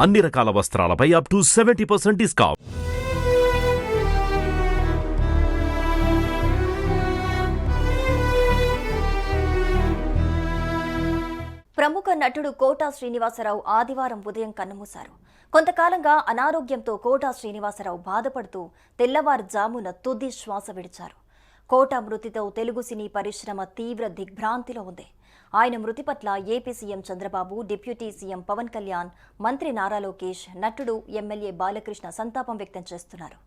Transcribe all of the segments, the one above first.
అన్ని రకాల వస్త్రాలపై up to 70% discount. ప్రముఖ నటుడు కోటా శ్రీనివాసరావు ఆదివారం ఉదయం కన్నుమూశారు. కొంతకాలంగా అనారోగ్యంతో కోటా శ్రీనివాసరావు బాధపడుతూ తెల్లవారుజామున తుది శ్వాస విడిచారు. కోటా మృతితో తెలుగు సినీ పరిశ్రమ తీవ్ర దిగ్భ్రాంతిలో ఉంది. ఆయన మృతి పట్ల AP CM Chandrababu, deputy CM Pawan Kalyan, మంత్రి నారా లోకేష్, నటుడు ఎమ్మెల్యే బాలకృష్ణ సంతాపం వ్యక్తం చేస్తున్నారు.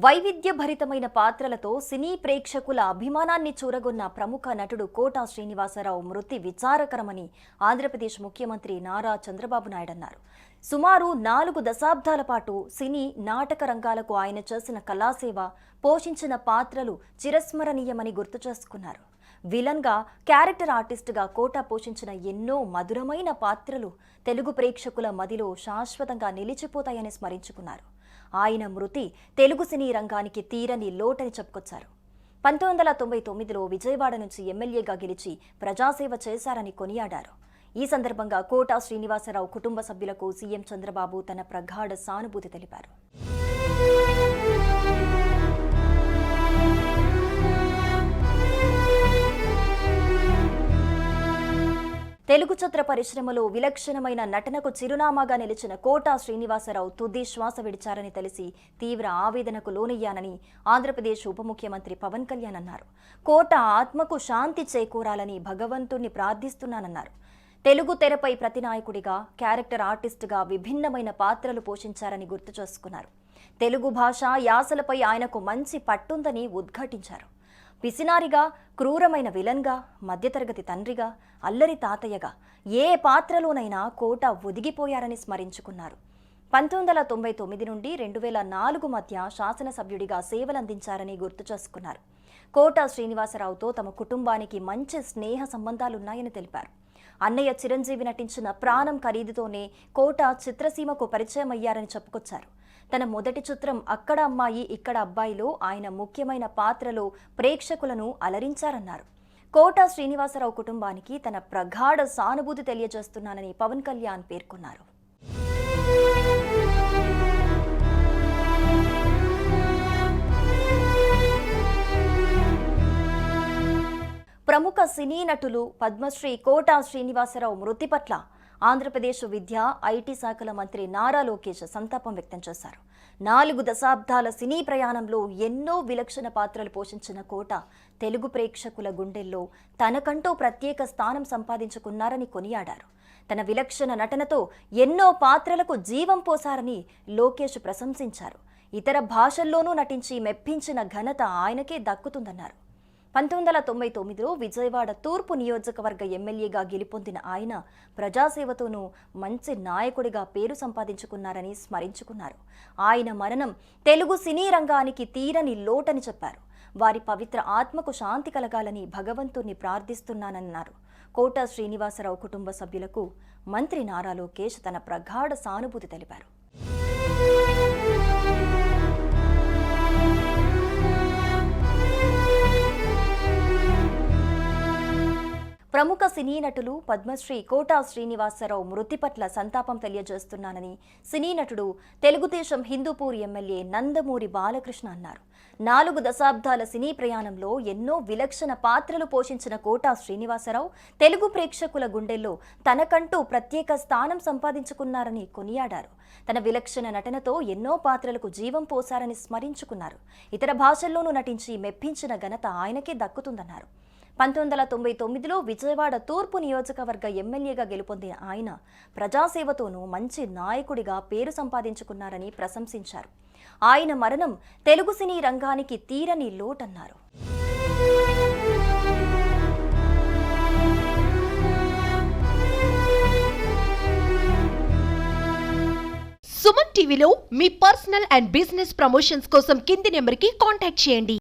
వైవిధ్యభరితమైన పాత్రలతో సినీ ప్రేక్షకుల అభిమానాన్ని చూరగొన్న ప్రముఖ నటుడు కోటా శ్రీనివాసరావు మృతి విచారకరమని ఆంధ్రప్రదేశ్ ముఖ్యమంత్రి నారా చంద్రబాబు నాయుడు అన్నారు. సుమారు 4 దశాబ్దాల పాటు సినీ నాటక రంగాలకు ఆయన చేసిన కళాసేవ, పోషించిన పాత్రలు చిరస్మరణీయమని గుర్తు చేసుకున్నారు. విలన్గా, క్యారెక్టర్ ఆర్టిస్టుగా కోటా పోషించిన ఎన్నో మధురమైన పాత్రలు తెలుగు ప్రేక్షకుల మదిలో శాశ్వతంగా నిలిచిపోతాయని స్మరించుకున్నారు. ఆయన మృతి తెలుగు సినీ రంగానికి తీరని లోటని చెప్పుకొచ్చారు. 1999లో విజయవాడ నుంచి ఎమ్మెల్యేగా గెలిచి ప్రజాసేవ చేశారని కొనియాడారు. ఈ సందర్భంగా కోటా శ్రీనివాసరావు కుటుంబ సభ్యులకు సీఎం చంద్రబాబు తన ప్రగాఢ సానుభూతి తెలిపారు. తెలుగు చిత్ర పరిశ్రమలో విలక్షణమైన నటనకు చిరునామాగా నిలిచిన కోటా శ్రీనివాసరావు తుది శ్వాస విడిచారని తెలిసి తీవ్ర ఆవేదనకు లోనయ్యానని ఆంధ్రప్రదేశ్ ఉప ముఖ్యమంత్రి పవన్ కళ్యాణ్ అన్నారు. కోటా ఆత్మకు శాంతి చేకూరాలని భగవంతుణ్ణి ప్రార్థిస్తున్నానన్నారు. తెలుగు తెరపై ప్రతినాయకుడిగా, క్యారెక్టర్ ఆర్టిస్టుగా విభిన్నమైన పాత్రలు పోషించారని గుర్తు చేసుకున్నారు. తెలుగు భాష, యాసలపై ఆయనకు మంచి పట్టుందని ఉద్ఘాటించారు. పిసినారిగా, క్రూరమైన విలన్గా, మధ్యతరగతి తండ్రిగా, అల్లరి తాతయ్యగా ఏ పాత్రలోనైనా కోటా ఒదిగిపోయారని స్మరించుకున్నారు. 1999 నుండి 2004 మధ్య శాసనసభ్యుడిగా సేవలందించారని గుర్తు చేసుకున్నారు. కోటా శ్రీనివాసరావుతో తమ కుటుంబానికి మంచి స్నేహ సంబంధాలున్నాయని తెలిపారు. అన్నయ్య చిరంజీవి నటించిన ప్రాణం ఖరీదుతోనే కోటా చిత్రసీమకు పరిచయం అయ్యారని చెప్పుకొచ్చారు. తన మొదటి చిత్రం అక్కడ అమ్మాయి ఇక్కడ అబ్బాయిలో ఆయన ముఖ్యమైన పాత్రలో ప్రేక్షకులను అలరించారన్నారు. కోటా శ్రీనివాసరావు కుటుంబానికి తన ప్రగాఢ సానుభూతి తెలియజేస్తున్నానని పవన్ కళ్యాణ్ పేర్కొన్నారు. ప్రముఖ సినీ నటులు పద్మశ్రీ కోటా శ్రీనివాసరావు మృతి పట్ల ఆంధ్రప్రదేశ్ విద్యా, ఐటీ శాఖల మంత్రి నారా లోకేష్ సంతాపం వ్యక్తం చేశారు. 4 దశాబ్దాల సినీ ప్రయాణంలో ఎన్నో విలక్షణ పాత్రలు పోషించిన కోటా తెలుగు ప్రేక్షకుల గుండెల్లో తనకంటూ ప్రత్యేక స్థానం సంపాదించుకున్నారని కొనియాడారు. తన విలక్షణ నటనతో ఎన్నో పాత్రలకు జీవం పోసారని లోకేష్ ప్రశంసించారు. ఇతర భాషల్లోనూ నటించి మెప్పించిన ఘనత ఆయనకే దక్కుతుందన్నారు. 1999లో విజయవాడ తూర్పు నియోజకవర్గ ఎమ్మెల్యేగా గెలుపొందిన ఆయన ప్రజాసేవతోనూ మంచి నాయకుడిగా పేరు సంపాదించుకున్నారని స్మరించుకున్నారు. ఆయన మరణం తెలుగు సినీ రంగానికి తీరని లోటని చెప్పారు. వారి పవిత్ర ఆత్మకు శాంతి కలగాలని భగవంతుణ్ణి ప్రార్థిస్తున్నానన్నారు. కోటా శ్రీనివాసరావు కుటుంబ సభ్యులకు మంత్రి నారా లోకేష్ తన ప్రగాఢ సానుభూతి తెలిపారు. ప్రముఖ సినీ నటులు పద్మశ్రీ కోటా శ్రీనివాసరావు మృతి పట్ల సంతాపం తెలియజేస్తున్నానని సినీ నటుడు, తెలుగుదేశం హిందూపూర్ ఎమ్మెల్యే నందమూరి బాలకృష్ణ అన్నారు. 4 దశాబ్దాల సినీ ప్రయాణంలో ఎన్నో విలక్షణ పాత్రలు పోషించిన కోటా శ్రీనివాసరావు తెలుగు ప్రేక్షకుల గుండెల్లో తనకంటూ ప్రత్యేక స్థానం సంపాదించుకున్నారని కొనియాడారు. తన విలక్షణ నటనతో ఎన్నో పాత్రలకు జీవం పోసారని స్మరించుకున్నారు. ఇతర భాషల్లోనూ నటించి మెప్పించిన ఘనత ఆయనకే దక్కుతుందన్నారు. 1999లో విజయవాడ తూర్పు నియోజకవర్గ ఎమ్మెల్యేగా గెలుపొందిన ఆయన ప్రజాసేవతోనూ మంచి నాయకుడిగా పేరు సంపాదించుకున్నారని ప్రశంసించారు. ఆయన మరణం తెలుగు సినీ రంగానికి తీరని లోటన్నారు. సుమన్ టీవీలో మీ పర్సనల్ అండ్ బిజినెస్ ప్రమోషన్స్ కోసం కింది నెంబర్కి కాంటాక్ట్ చేయండి.